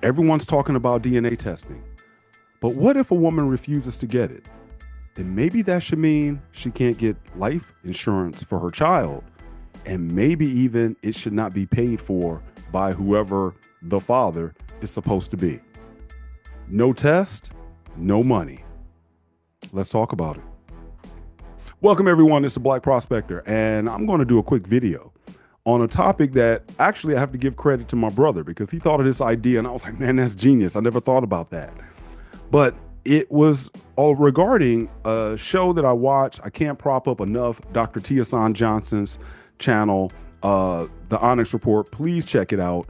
Everyone's talking about DNA testing. But what if a woman refuses to get it? Then maybe that should mean she can't get life insurance for her child. And maybe even it should not be paid for by whoever the father is supposed to be. No test, no money. Let's talk about it. Welcome, everyone. It's the Black Prospector, and I'm going to do a quick video on a topic that actually I have to give credit to my brother because he thought of this idea, and I was like, man, that's genius. I never thought about that. But it was all regarding a show that I watch. I can't prop up enough. Dr. Tiasan Johnson's channel, The Onyx Report. Please check it out.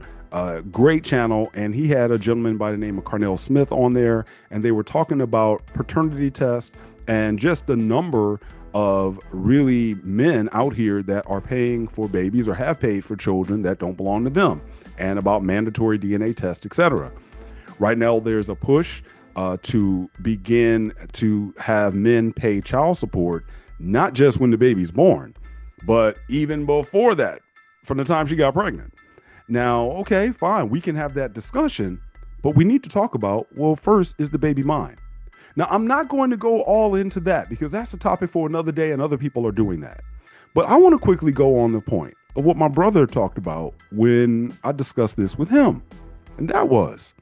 Great channel. And he had a gentleman by the name of Carnell Smith on there, and they were talking about paternity tests and just the number of really men out here that are paying for babies or have paid for children that don't belong to them, and about mandatory DNA tests, etc. Right now, there's a push to begin to have men pay child support, not just when the baby's born, but even before that, from the time she got pregnant. Now, okay, fine, we can have that discussion, but we need to talk about, well, first, is the baby mine? Now, I'm not going to go all into that because that's a topic for another day and other people are doing that. But I want to quickly go on the point of what my brother talked about when I discussed this with him. And that was,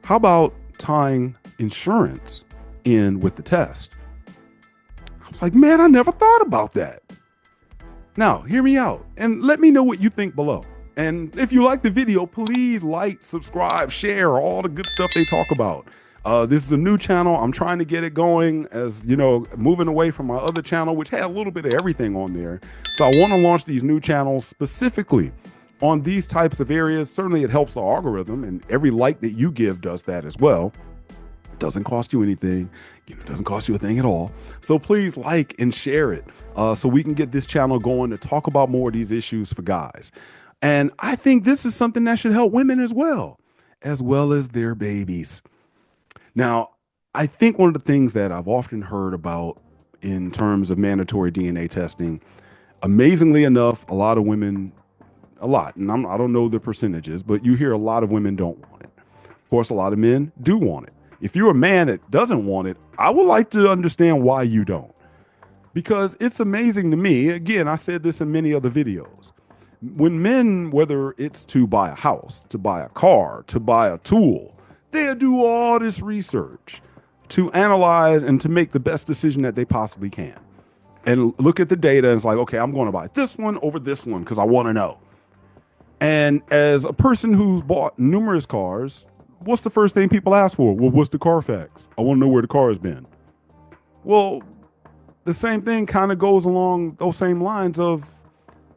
how about tying insurance in with the test? I was like, man, I never thought about that. Now, hear me out and let me know what you think below. And if you like the video, please like, subscribe, share, all the good stuff they talk about. This is a new channel. I'm trying to get it going, as you know, moving away from my other channel, which had a little bit of everything on there. So I want to launch these new channels specifically on these types of areas. Certainly it helps the algorithm, and every like that you give does that as well. It doesn't cost you anything. It doesn't cost you a thing at all. So please like and share it so we can get this channel going to talk about more of these issues for guys. And I think this is something that should help women as well as their babies. Now, I think one of the things that I've often heard about in terms of mandatory DNA testing, amazingly enough, a lot of women, and I don't know the percentages, but you hear a lot of women don't want it. Of course, a lot of men do want it. If you're a man that doesn't want it, I would like to understand why you don't. Because it's amazing to me, again, I said this in many other videos, when men, whether it's to buy a house, to buy a car, to buy a tool, they do all this research to analyze and to make the best decision that they possibly can. And look at the data and it's like, okay, I'm going to buy this one over this one because I want to know. And as a person who's bought numerous cars, what's the first thing people ask for? Well, what's the Carfax? I want to know where the car has been. Well, the same thing kind of goes along those same lines of,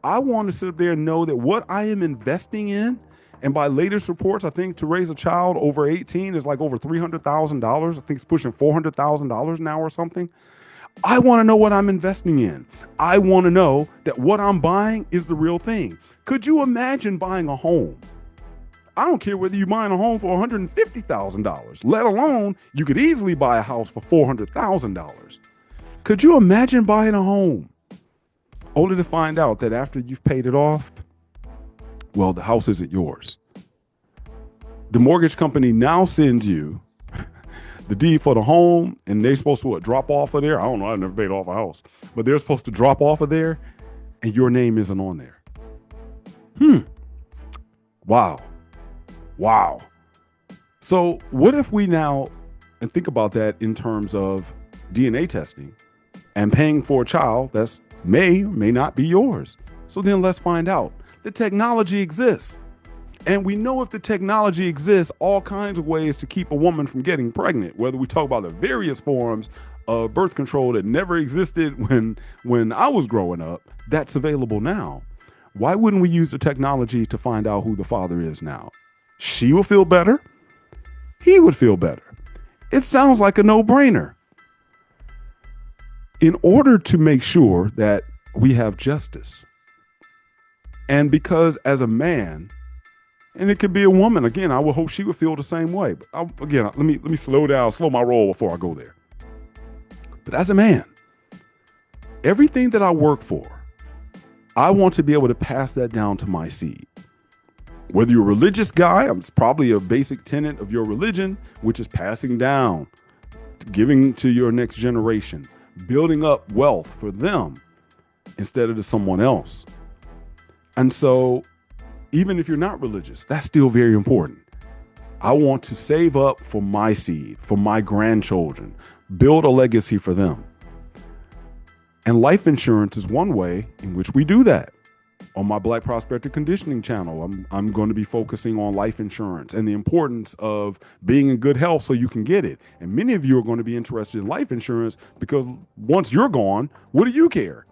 I want to sit up there and know that what I am investing in, and by latest reports, I think to raise a child over 18 is like over $300,000. I think it's pushing $400,000 now or something. I want to know what I'm investing in. I want to know that what I'm buying is the real thing. Could you imagine buying a home? I don't care whether you're buying a home for $150,000, let alone you could easily buy a house for $400,000. Could you imagine buying a home only to find out that after you've paid it off, well, the house isn't yours. The mortgage company now sends you the deed for the home, and they're supposed to drop off of there. I don't know. I've never paid off a house, but they're supposed to drop off of there, and your name isn't on there. Wow. So what if we now, and think about that in terms of DNA testing and paying for a child that's may or may not be yours. So then let's find out. The technology exists. And we know if the technology exists, all kinds of ways to keep a woman from getting pregnant, whether we talk about the various forms of birth control that never existed when I was growing up, that's available now. Why wouldn't we use the technology to find out who the father is now? She will feel better. He would feel better. It sounds like a no-brainer. In order to make sure that we have justice, and because as a man, and it could be a woman, again, I would hope she would feel the same way. But let me slow my roll before I go there. But as a man, everything that I work for, I want to be able to pass that down to my seed. Whether you're a religious guy, it's probably a basic tenet of your religion, which is passing down, giving to your next generation, building up wealth for them instead of to someone else. And so even if you're not religious, that's still very important. I want to save up for my seed, for my grandchildren, build a legacy for them. And life insurance is one way in which we do that. On my Black Prosperity Conditioning channel, I'm going to be focusing on life insurance and the importance of being in good health so you can get it. And many of you are going to be interested in life insurance because once you're gone, what do you care?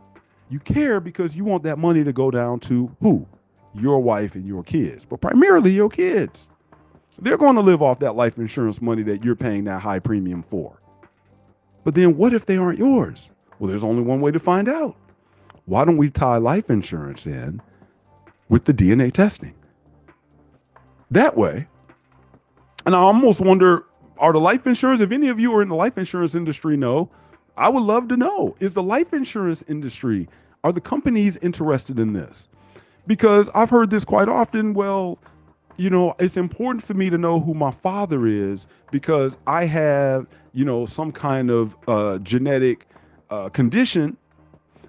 You care because you want that money to go down to who? Your wife and your kids, but primarily your kids. They're going to live off that life insurance money that you're paying that high premium for. But then what if they aren't yours? Well, there's only one way to find out. Why don't we tie life insurance in with the DNA testing? That way, and I almost wonder, are the life insurance, if any of you are in the life insurance industry know, I would love to know, is the life insurance industry, are the companies interested in this? Because I've heard this quite often, well, it's important for me to know who my father is because I have, some kind of genetic condition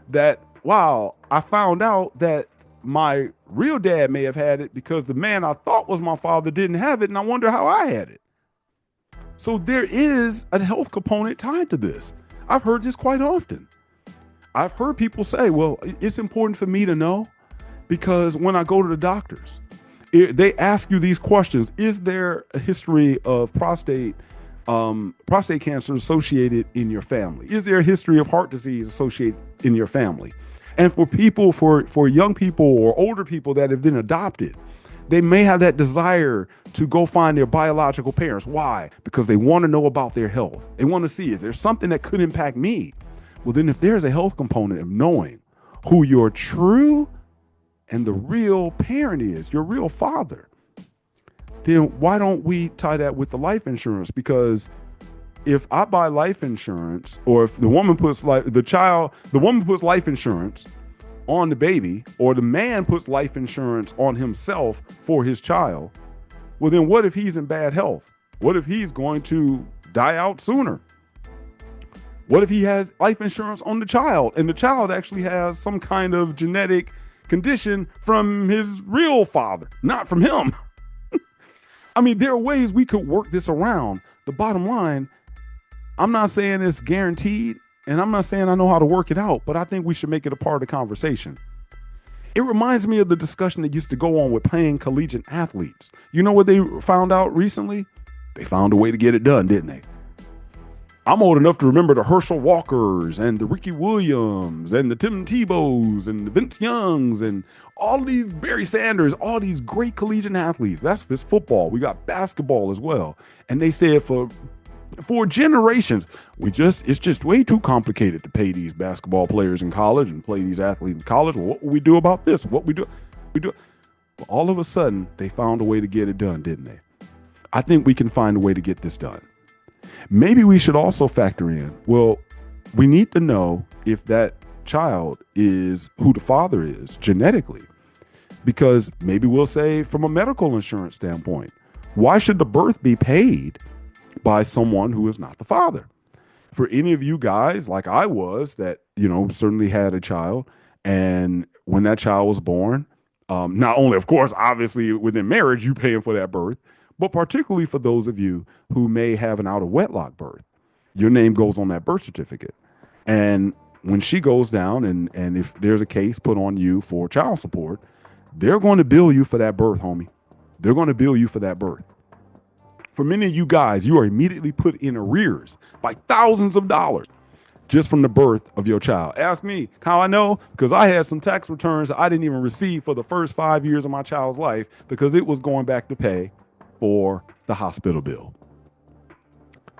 that, wow, I found out that my real dad may have had it because the man I thought was my father didn't have it, and I wonder how I had it. So there is a health component tied to this. I've heard this quite often. I've heard people say, well, it's important for me to know because when I go to the doctors, they ask you these questions. Is there a history of prostate cancer associated in your family? Is there a history of heart disease associated in your family? And for people, for young people or older people that have been adopted, they may have that desire to go find their biological parents. Why? Because they want to know about their health. They want to see, is there something that could impact me? Well, then if there's a health component of knowing who your true and the real parent is, your real father, then why don't we tie that with the life insurance? Because if I buy life insurance, or if the woman puts life insurance on the baby, or the man puts life insurance on himself for his child, well, then what if he's in bad health? What if he's going to die out sooner? What if he has life insurance on the child and the child actually has some kind of genetic condition from his real father, not from him? I mean, there are ways we could work this around. The bottom line, I'm not saying it's guaranteed, and I'm not saying I know how to work it out, but I think we should make it a part of the conversation. It reminds me of the discussion that used to go on with paying collegiate athletes. You know what they found out recently? They found a way to get it done, didn't they? I'm old enough to remember the Herschel Walkers and the Ricky Williams and the Tim Tebows and the Vince Youngs and all these Barry Sanders, all these great collegiate athletes. That's just football. We got basketball as well. And they said for generations, it's just way too complicated to pay these basketball players in college and play these athletes in college. Well, what will we do about this? What we do? Well, all of a sudden, they found a way to get it done, didn't they? I think we can find a way to get this done. Maybe we should also factor in, well, we need to know if that child is who the father is genetically, because maybe we'll say from a medical insurance standpoint, why should the birth be paid by someone who is not the father? For any of you guys like I was that, certainly had a child, and when that child was born, not only, of course, obviously within marriage, you paying for that birth, but particularly for those of you who may have an out of wedlock birth, your name goes on that birth certificate. And when she goes down and if there's a case put on you for child support, they're going to bill you for that birth, homie. They're going to bill you for that birth. For many of you guys, you are immediately put in arrears by thousands of dollars just from the birth of your child. Ask me how I know, because I had some tax returns I didn't even receive for the first 5 years of my child's life because it was going back to pay for the hospital bill.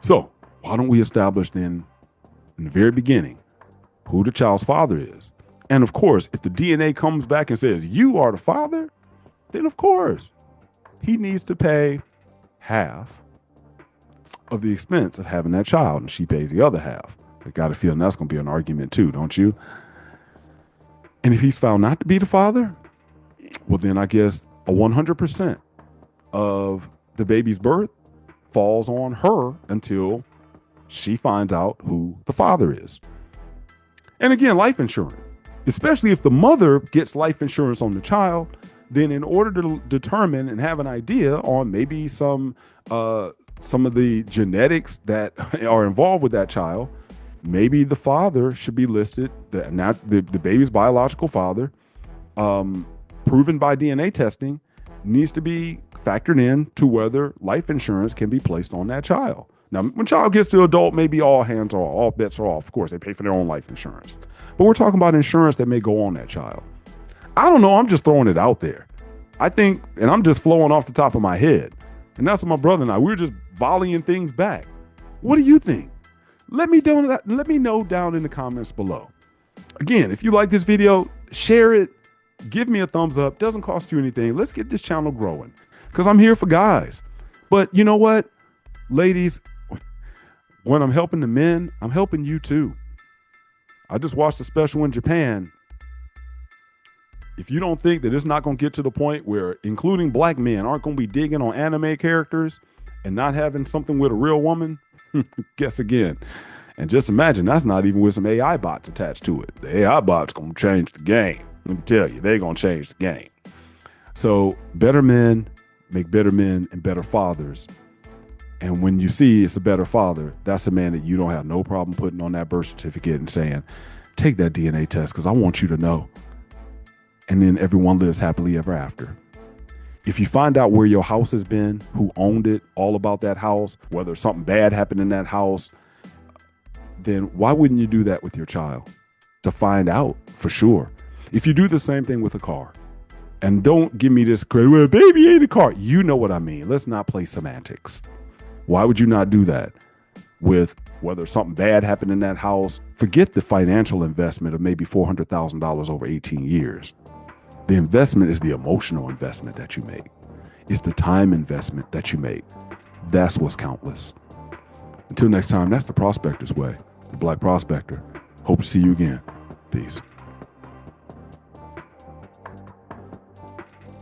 So why don't we establish then in the very beginning who the child's father is? And of course, if the DNA comes back and says you are the father, then of course he needs to pay half of the expense of having that child, and she pays the other half. I got a feeling that's going to be an argument too, don't you? And if he's found not to be the father, well, then I guess 100% of the baby's birth falls on her until she finds out who the father is. And again, life insurance, especially if the mother gets life insurance on the child, then in order to determine and have an idea on maybe some of the genetics that are involved with that child, maybe the father should be listed, the baby's biological father, proven by DNA testing, needs to be factored in to whether life insurance can be placed on that child. Now, when child gets to adult, maybe all bets are off. Of course, they pay for their own life insurance. But we're talking about insurance that may go on that child. I don't know. I'm just throwing it out there. I think, and I'm just flowing off the top of my head. And that's what my brother and I, we're just volleying things back. What do you think? Let me know down in the comments below. Again, if you like this video, share it. Give me a thumbs up. Doesn't cost you anything. Let's get this channel growing because I'm here for guys. But you know what, ladies, when I'm helping the men, I'm helping you too. I just watched a special in Japan. If you don't think that it's not going to get to the point where including black men aren't going to be digging on anime characters and not having something with a real woman, guess again. And just imagine that's not even with some AI bots attached to it. The AI bots going to change the game. Let me tell you, they're going to change the game. So better men make better men and better fathers. And when you see it's a better father, that's a man that you don't have no problem putting on that birth certificate and saying, take that DNA test because I want you to know. And then everyone lives happily ever after. If you find out where your house has been, who owned it, all about that house, whether something bad happened in that house, then why wouldn't you do that with your child? To find out for sure. If you do the same thing with a car, and don't give me this crazy, well, baby ain't a car. You know what I mean. Let's not play semantics. Why would you not do that with whether something bad happened in that house? Forget the financial investment of maybe $400,000 over 18 years. The investment is the emotional investment that you make. It's the time investment that you make. That's what's countless. Until next time, that's the Prospector's Way, the Black Prospector. Hope to see you again. Peace.